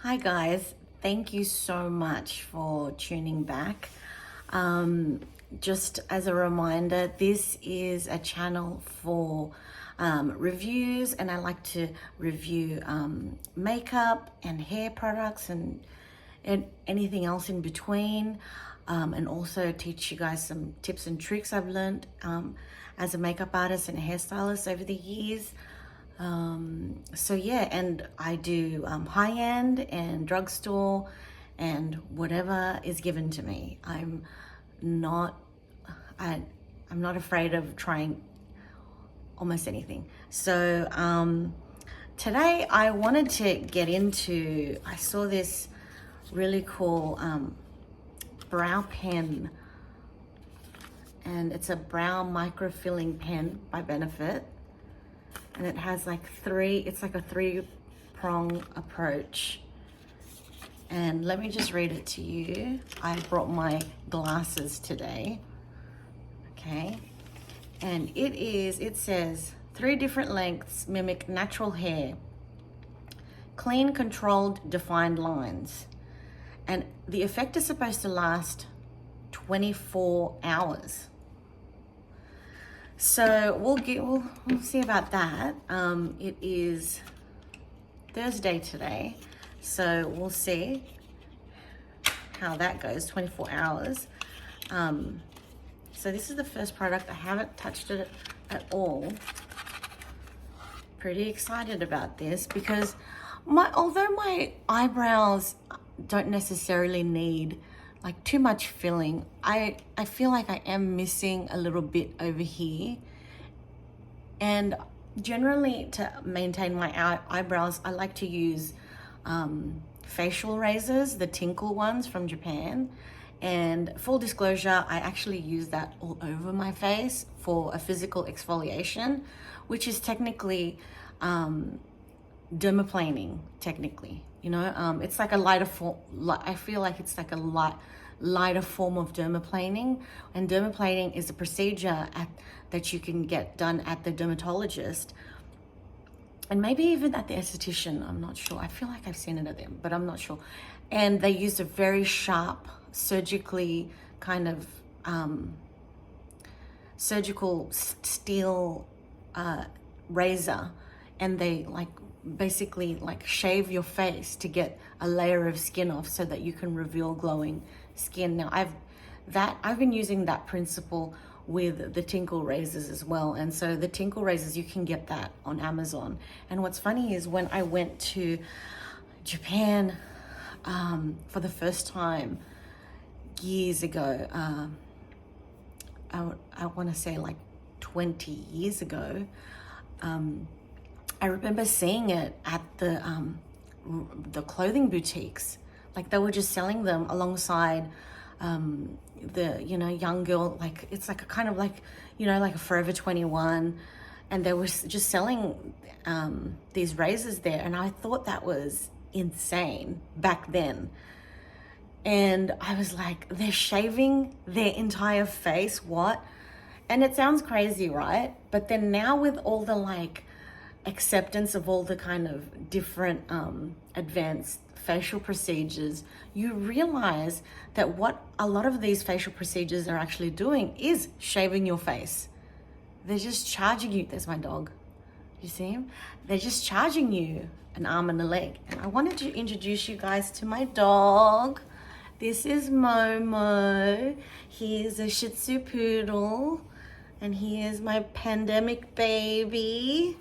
Hi guys, thank you so much for tuning back. Just as a reminder, this is a channel for reviews, and I like to review makeup and hair products and anything else in between, and also teach you guys some tips and tricks I've learned as a makeup artist and a hairstylist over the years. So yeah, and I do high-end and drugstore and whatever is given to me. Not I, I'm not afraid of trying almost anything. So today I wanted to get into, I saw this really cool brow pen, and it's a brow microfilling pen by Benefit. And it has like it's like a three-prong approach. And let me just read it to you. I brought my glasses today. Okay. And it says 3 different lengths mimic natural hair. Clean, controlled, defined lines. And the effect is supposed to last 24 hours. So we'll see about that. It is Thursday today, so we'll see how that goes. 24 hours. So this is the first product. I haven't touched it at all. Pretty excited about this because although my eyebrows don't necessarily need like too much filling, I feel like I am missing a little bit over here. And generally, to maintain my eyebrows, I like to use facial razors, the Tinkle ones from Japan. And full disclosure, I actually use that all over my face for a physical exfoliation, which is technically dermaplaning, technically. It's like a lighter form. I feel like it's like a lighter form of dermaplaning, and dermaplaning is a procedure that you can get done at the dermatologist, and maybe even at the esthetician. I'm not sure. I feel like I've seen it at them, but I'm not sure. And they use a very sharp, surgically kind of surgical steel razor, and they basically shave your face to get a layer of skin off so that you can reveal glowing skin. Now I've been using that principle with the Tinkle razors as well. And so the Tinkle razors, you can get that on Amazon. And what's funny is when I went to Japan for the first time years ago, I want to say like 20 years ago, I remember seeing it at the clothing boutiques. Like they were just selling them alongside the young girl, like it's like a kind of like like a Forever 21, and they were just selling these razors there, and I thought that was insane back then. And I was like, they're shaving their entire face, what? And it sounds crazy, right? But then now with all the acceptance of all the kind of different advanced facial procedures, you realize that what a lot of these facial procedures are actually doing is shaving your face. They're just charging you. There's my dog. You see him? They're just charging you an arm and a leg. And I wanted to introduce you guys to my dog. This is Momo. He is a Shih Tzu poodle, and he is my pandemic baby.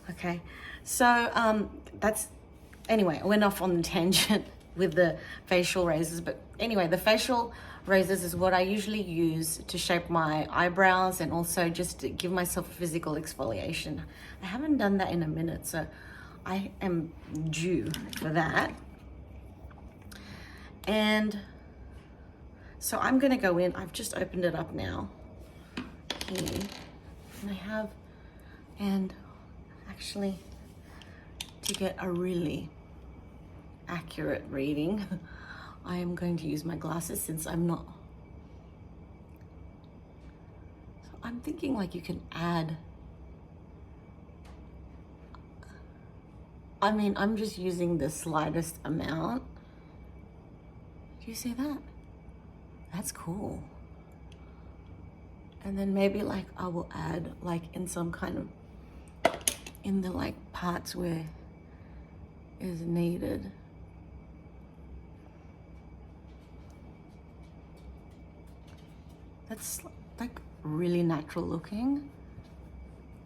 Okay, so anyway, I went off on the tangent with the facial razors, but anyway, the facial razors is what I usually use to shape my eyebrows and also just to give myself a physical exfoliation. I haven't done that in a minute, so I am due for that. And so I'm gonna go in. I've just opened it up now here, and actually, to get a really accurate reading, I am going to use my glasses since I'm not. So I'm thinking you can add I mean, I'm just using the slightest amount. Do you see that? That's cool. And then maybe like I will add like in some kind of, in the like parts where is needed. That's like really natural looking.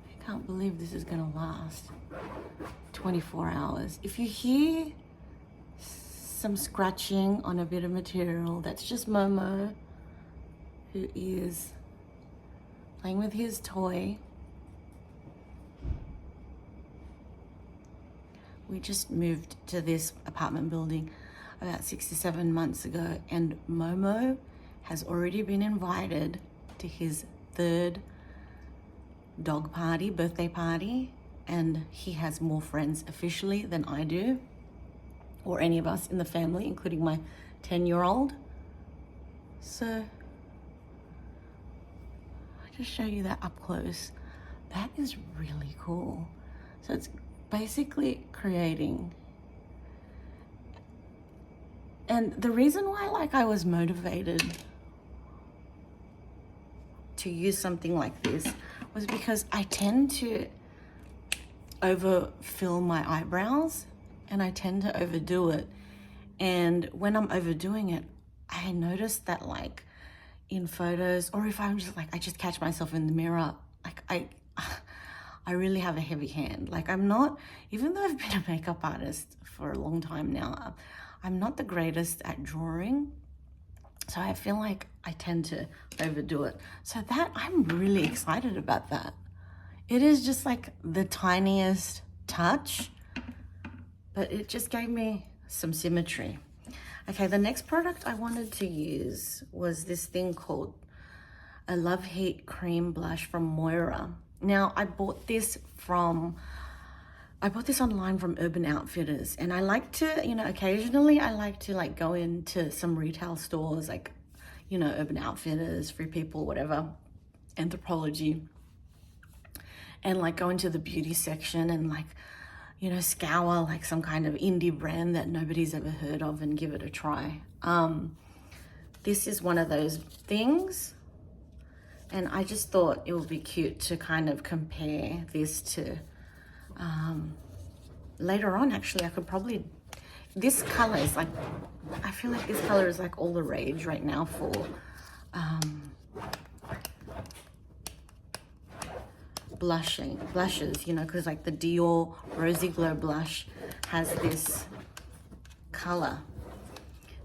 I can't believe this is gonna last 24 hours. If you hear some scratching on a bit of material, that's just Momo, who is playing with his toy. We just moved to this apartment building about 6 to 7 months ago, and Momo has already been invited to his 3rd dog party, birthday party, and he has more friends officially than I do, or any of us in the family, including my 10-year-old. So I just show you that up close. That is really cool. So it's basically creating, and the reason why like I was motivated to use something like this was because I tend to overfill my eyebrows and I tend to overdo it. And when I'm overdoing it, I noticed that like in photos, or if I'm just like, I just catch myself in the mirror, like I really have a heavy hand. Like I'm not, even though I've been a makeup artist for a long time now, I'm not the greatest at drawing. So I feel like I tend to overdo it. So that, I'm really excited about that. It is just like the tiniest touch, but it just gave me some symmetry. Okay, the next product I wanted to use was this thing called a Love Heat Cream Blush from Moira. Now, I bought this online from Urban Outfitters, and I like to, you know, occasionally I like to like go into some retail stores like, you know, Urban Outfitters, Free People, whatever, Anthropologie, and like go into the beauty section and like, you know, scour like some kind of indie brand that nobody's ever heard of and give it a try. This is one of those things, and I just thought it would be cute to kind of compare this to, later on actually I could probably, this color is like, I feel like this color is like all the rage right now for blushes, you know, because like the Dior Rosy Glow blush has this color.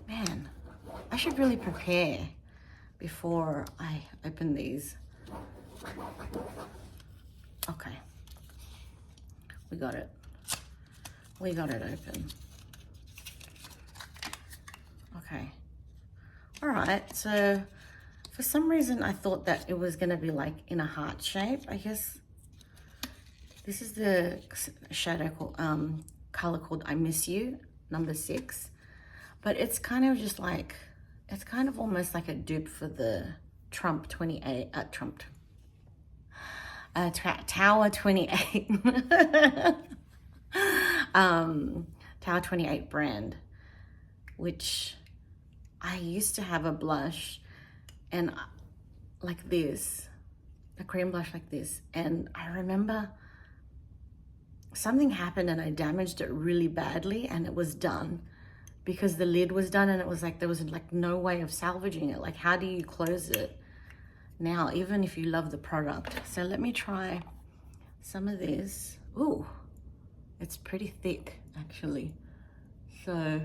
Man, I should really prepare before I open these. Okay, we got it open. Okay, all right, so for some reason I thought that it was gonna be like in a heart shape. I guess this is the shadow color called I Miss You, number 6, but it's kind of just like, it's kind of almost like a dupe for the Tower 28 Tower 28 brand, which I used to have a blush and like this, a cream blush like this, and I remember something happened and I damaged it really badly, and it was done because the lid was done, and it was like there was like no way of salvaging it. Like, how do you close it now, even if you love the product? So let me try some of this. Ooh, it's pretty thick actually. So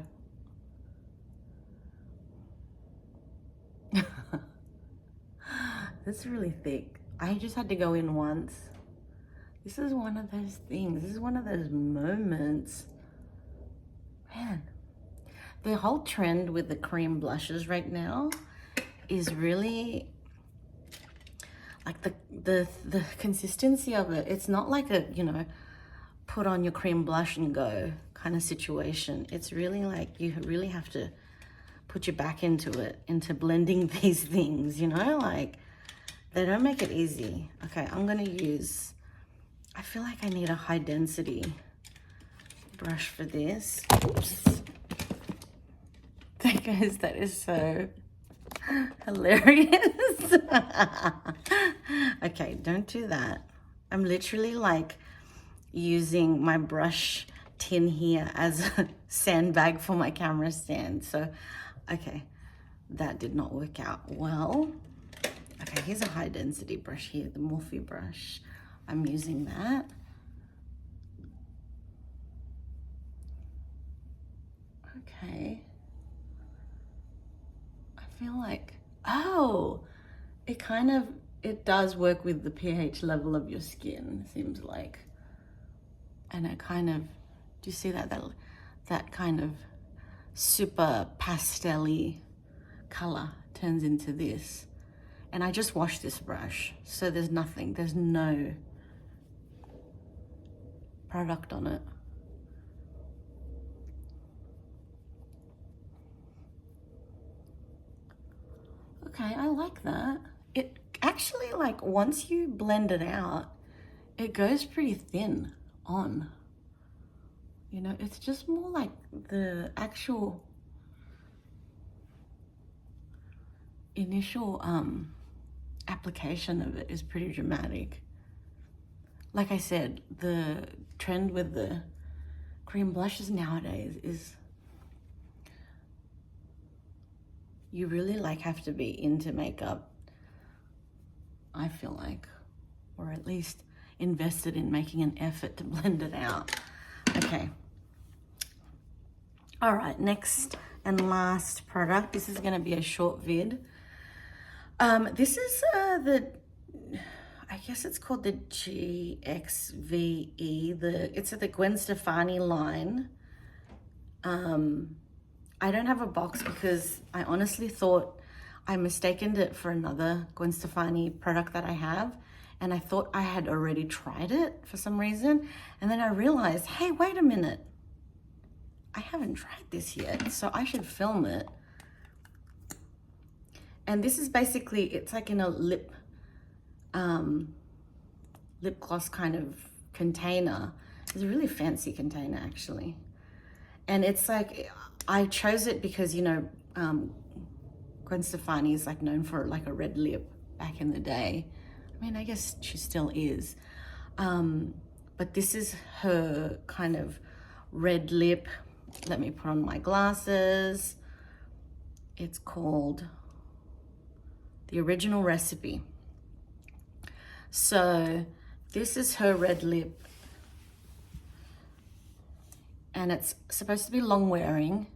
this is really thick. I just had to go in once. This is one of those things. This is one of those moments. Man, the whole trend with the cream blushes right now is really like the consistency of it. It's not like a, you know, put on your cream blush and go kind of situation. It's really like you really have to put your back into it, into blending these things, you know, like they don't make it easy. Okay, I'm gonna use, I feel like I need a high density brush for this. Oops. Guys, that is so hilarious. Okay, don't do that. I'm literally like using my brush tin here as a sandbag for my camera stand. So, okay, that did not work out well. Okay, here's a high density brush here, the Morphe brush. I'm using that. Okay. I feel like, oh, it does work with the pH level of your skin, seems like. And it kind of, do you see that kind of super pastel-y color turns into this. And I just washed this brush, so there's no product on it. Okay, I like that. It actually, like, once you blend it out, it goes pretty thin on. You know, it's just more like the actual initial application of it is pretty dramatic. Like I said, the trend with the cream blushes nowadays is you really like have to be into makeup, I feel like, or at least invested in making an effort to blend it out. Okay. All right, next and last product. This is gonna be a short vid. This is I guess it's called the GXVE. It's the Gwen Stefani line. I don't have a box because I honestly thought I mistaken it for another Gwen Stefani product that I have. And I thought I had already tried it for some reason. And then I realized, hey, wait a minute. I haven't tried this yet, so I should film it. And this is basically, it's like in a lip gloss kind of container. It's a really fancy container, actually. And it's like, I chose it because, you know, Gwen Stefani is like known for like a red lip back in the day. I mean, I guess she still is. But this is her kind of red lip. Let me put on my glasses. It's called The Original Recipe. So this is her red lip. And it's supposed to be long wearing.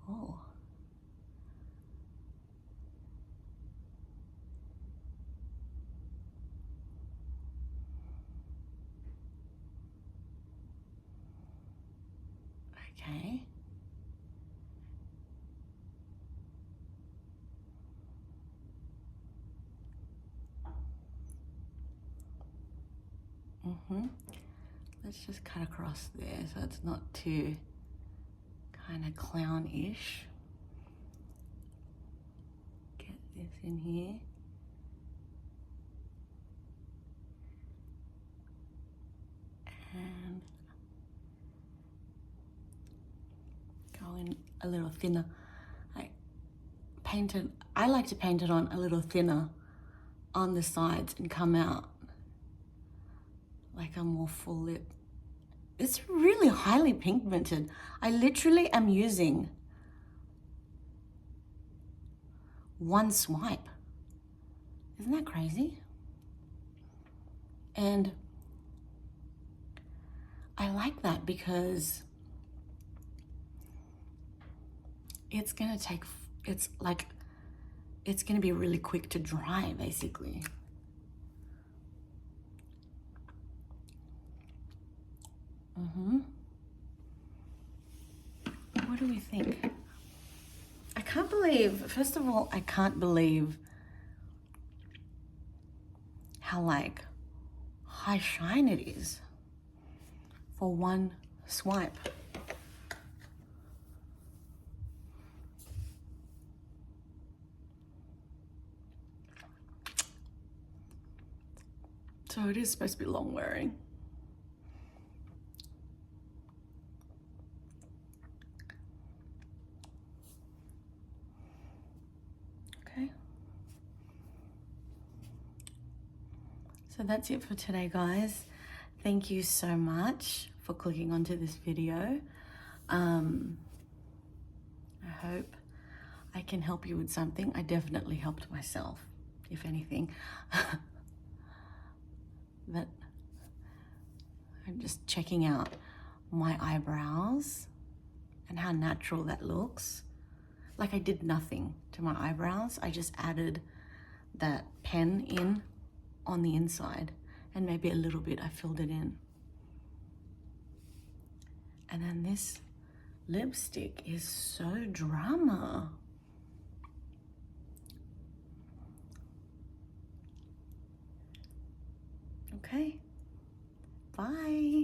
Oh. Okay. Let's just cut across there so it's not too kind of clown-ish. Get this in here. And go in a little thinner. I like to paint it on a little thinner on the sides and come out like a more full lip. It's really highly pigmented. I literally am using one swipe. Isn't that crazy? And I like that because it's gonna be really quick to dry, basically. What do we think? I can't believe, first of all, I can't believe how like high shine it is for one swipe. So it is supposed to be long wearing. So that's it for today, guys. Thank you so much for clicking onto this video. I hope I can help you with something. I definitely helped myself, if anything. But I'm just checking out my eyebrows and how natural that looks. Like I did nothing to my eyebrows. I just added that pen in on the inside, and maybe a little bit I filled it in. And then this lipstick is so drama. Okay, bye.